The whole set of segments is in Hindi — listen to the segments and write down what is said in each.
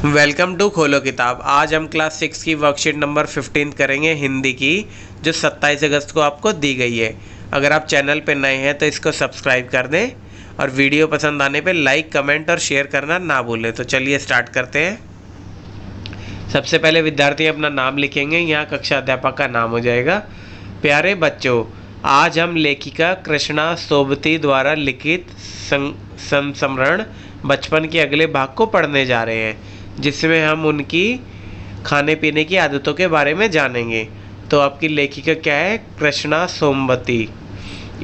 वेलकम टू खोलो किताब। आज हम क्लास 6 की वर्कशीट नंबर 15 करेंगे हिंदी की, जो 27 अगस्त को आपको दी गई है। अगर आप चैनल पर नए हैं तो इसको सब्सक्राइब कर दें और वीडियो पसंद आने पे लाइक, कमेंट और शेयर करना ना भूलें। तो चलिए स्टार्ट करते हैं। सबसे पहले विद्यार्थी अपना नाम लिखेंगे। यहाँ कक्षा अध्यापक का नाम हो जाएगा। प्यारे बच्चों, आज हम लेखिका कृष्णा सोबती द्वारा लिखित संस्मरण बचपन के अगले भाग को पढ़ने जा रहे हैं, जिसमें हम उनकी खाने पीने की आदतों के बारे में जानेंगे। तो आपकी लेखिका क्या है? कृष्णा सोमवती।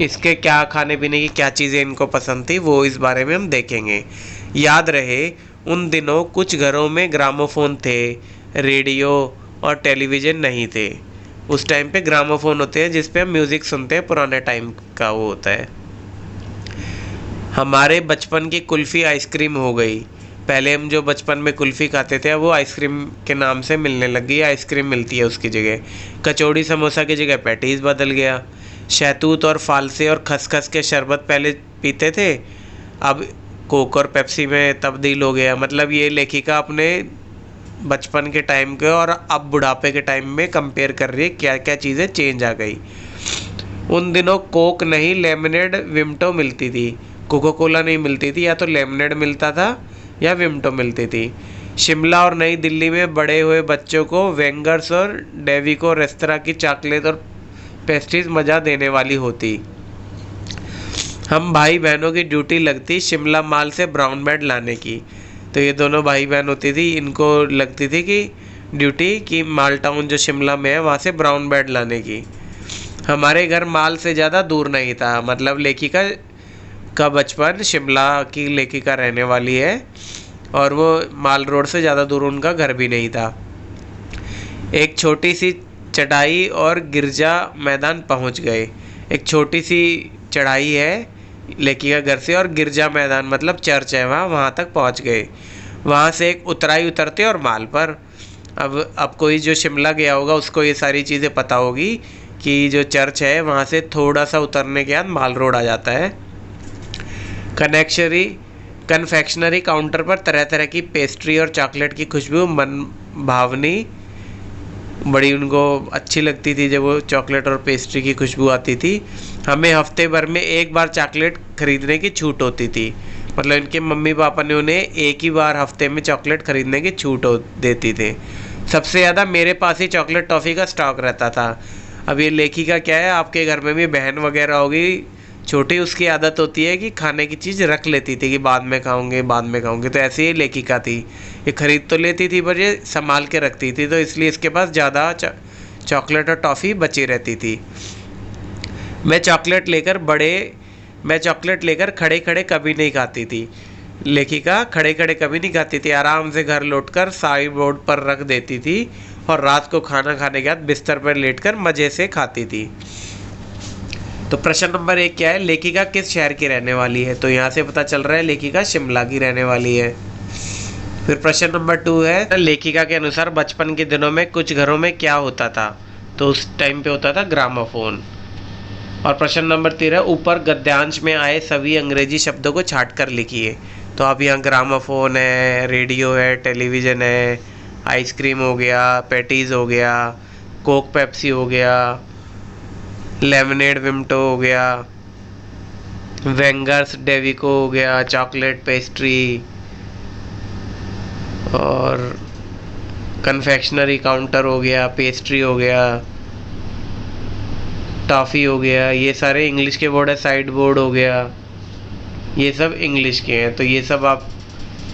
इसके क्या खाने पीने की क्या चीज़ें इनको पसंद थी वो इस बारे में हम देखेंगे। याद रहे, उन दिनों कुछ घरों में ग्रामोफोन थे, रेडियो और टेलीविज़न नहीं थे। उस टाइम पे ग्रामोफोन होते हैं जिस पे हम म्यूज़िक सुनते हैं, पुराने टाइम का वो होता है। हमारे बचपन की कुल्फ़ी आइसक्रीम हो गई। पहले हम जो बचपन में कुल्फ़ी खाते थे वो आइसक्रीम के नाम से मिलने लग गई, आइसक्रीम मिलती है उसकी जगह। कचौड़ी समोसा की जगह पैटीज़ बदल गया। शहतूत और फालसे और खसखस के शरबत पहले पीते थे, अब कोक और पेप्सी में तब्दील हो गया। मतलब ये लेखिका अपने बचपन के टाइम के और अब बुढ़ापे के टाइम में कंपेयर कर रही है, क्या क्या चीज़ें चेंज आ गई। उन दिनों कोक नहीं, लेमनेड विमटो मिलती थी। कोको कोला नहीं मिलती थी, या तो लेमनेड मिलता था या विमटो मिलती थी। शिमला और नई दिल्ली में बड़े हुए बच्चों को वेंगर्स और डेविको रेस्तरां की चॉकलेट और पेस्ट्रीज मज़ा देने वाली होती। हम भाई बहनों की ड्यूटी लगती शिमला माल से ब्राउन ब्रेड लाने की। तो ये दोनों भाई बहन होती थी, इनको लगती थी कि ड्यूटी कि माल टाउन जो शिमला में है वहाँ से ब्राउन ब्रेड लाने की। हमारे घर माल से ज़्यादा दूर नहीं था। मतलब लेखिका का बचपन, शिमला की लेखिका रहने वाली है और वो माल रोड से ज़्यादा दूर उनका घर भी नहीं था। एक छोटी सी चढ़ाई और गिरजा मैदान पहुंच गए। एक छोटी सी चढ़ाई है लेखिका घर से और गिरजा मैदान मतलब चर्च है, वहाँ तक पहुंच गए। वहाँ से एक उतराई उतरते और माल पर। अब कोई जो शिमला गया होगा उसको ये सारी चीज़ें पता होगी कि जो चर्च है वहाँ से थोड़ा सा उतरने के बाद माल रोड आ जाता है। कन्फेक्शनरी काउंटर पर तरह तरह की पेस्ट्री और चॉकलेट की खुशबू मन भावनी बड़ी उनको अच्छी लगती थी। जब वो चॉकलेट और पेस्ट्री की खुशबू आती थी। हमें हफ्ते भर में एक बार चॉकलेट खरीदने की छूट होती थी। मतलब इनके मम्मी पापा ने उन्हें एक ही बार हफ्ते में चॉकलेट खरीदने की छूट देती थी। सबसे ज़्यादा मेरे पास ही चॉकलेट टॉफ़ी का स्टॉक रहता था। अब ये लेखिका क्या है, आपके घर में भी बहन वगैरह होगी छोटी, उसकी आदत होती है कि खाने की चीज़ रख लेती थी कि बाद में खाऊंगे बाद में खाऊंगे। तो ऐसे ही लेखिका थी, ये खरीद तो लेती थी पर ये संभाल के रखती थी, तो इसलिए इसके पास ज़्यादा चॉकलेट और टॉफ़ी बची रहती थी। मैं चॉकलेट लेकर खड़े खड़े कभी नहीं खाती थी। लेखिका खड़े खड़े कभी नहीं खाती थी, आराम से घर लौटकर साइड बोर्ड पर रख देती थी और रात को खाना खाने के बाद बिस्तर पर लेटकर मज़े से खाती थी। तो प्रश्न नंबर 1 क्या है? लेखिका किस शहर की रहने वाली है? तो यहाँ से पता चल रहा है लेखिका शिमला की रहने वाली है। फिर प्रश्न नंबर 2 है, लेखिका के अनुसार बचपन के दिनों में कुछ घरों में क्या होता था? तो उस टाइम पे होता था ग्रामोफोन। और प्रश्न नंबर 3 है, ऊपर गद्यांश में आए सभी अंग्रेजी शब्दों को छाट कर लिखिए। तो अब यहाँ ग्रामोफोन है, रेडियो है, टेलीविज़न है, आइसक्रीम हो गया, पैटीज़ हो गया, कोक पेप्सी हो गया, लेमनेड विमटो हो गया, वेंगर्स डेविको हो गया, चॉकलेट पेस्ट्री और कन्फेक्शनरी काउंटर हो गया, पेस्ट्री हो गया, टॉफ़ी हो गया। ये सारे इंग्लिश के वर्ड है। साइड बोर्ड हो गया, ये सब इंग्लिश के हैं। तो ये सब आप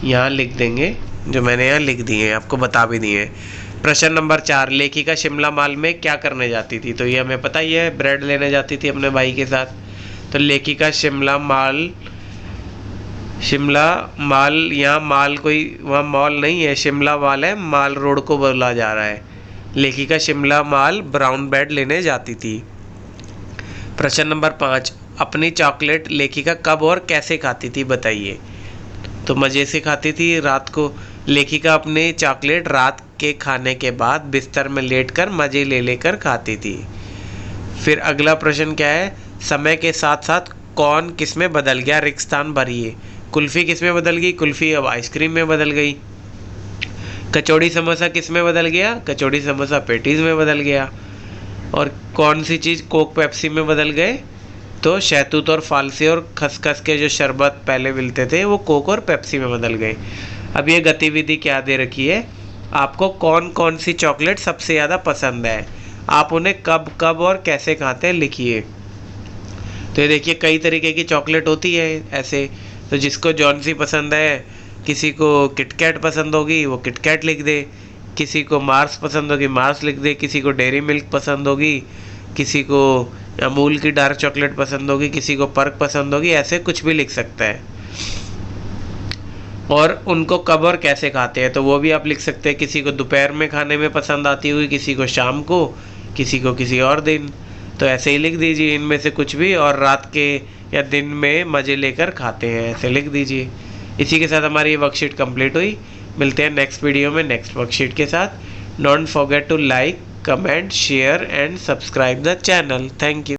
यहाँ लिख देंगे, जो मैंने यहाँ लिख दिए हैं, आपको बता भी दिए हैं। प्रश्न नंबर 4, लेखिका शिमला माल में क्या करने जाती थी? तो ये हमें पता ही है, ब्रेड लेने जाती थी अपने भाई के साथ। तो लेखिका शिमला माल यहाँ माल कोई वहाँ मॉल नहीं है, शिमला माल है, माल रोड को बोला जा रहा है। लेखिका शिमला माल ब्राउन ब्रेड लेने जाती थी। प्रश्न नंबर 5, अपनी चॉकलेट लेखिका कब और कैसे खाती थी बताइए? तो मज़े से खाती थी रात को। लेखिका अपने चॉकलेट रात के खाने के बाद बिस्तर में लेटकर मज़े ले लेकर खाती थी। फिर अगला प्रश्न क्या है, समय के साथ साथ कौन किस में बदल गया? रिक्त स्थान भरिए। कुल्फ़ी किस में बदल गई? कुल्फ़ी अब आइसक्रीम में बदल गई। कचौड़ी समोसा किस में बदल गया? कचौड़ी समोसा पैटीज़ में बदल गया। और कौन सी चीज़ कोक पेप्सी में बदल गए? तो शहतूत और फालसी और खसखस के जो शरबत पहले मिलते थे वो कोक और पेप्सी में बदल गए। अब ये गतिविधि क्या दे रखी है, आपको कौन कौन सी चॉकलेट सबसे ज़्यादा पसंद है, आप उन्हें कब कब और कैसे खाते हैं लिखिए। तो ये देखिए कई तरीके की चॉकलेट होती है ऐसे, तो जिसको जौन सी पसंद है, किसी को किटकैट पसंद होगी वो किटकैट लिख दे, किसी को मार्स पसंद होगी मार्स लिख दे, किसी को डेयरी मिल्क पसंद होगी, किसी को अमूल की डार्क चॉकलेट पसंद होगी, किसी को पर्क पसंद होगी, ऐसे कुछ भी लिख सकता है। और उनको कब और कैसे खाते हैं तो वो भी आप लिख सकते हैं, किसी को दोपहर में खाने में पसंद आती हुई, किसी को शाम को, किसी को किसी और दिन। तो ऐसे ही लिख दीजिए इनमें से कुछ भी, और रात के या दिन में मज़े लेकर खाते हैं ऐसे लिख दीजिए। इसी के साथ हमारी ये वर्कशीट कंप्लीट हुई। मिलते हैं नेक्स्ट वीडियो में नेक्स्ट वर्कशीट के साथ। Don't forget to like, comment, share and subscribe the channel. Thank you.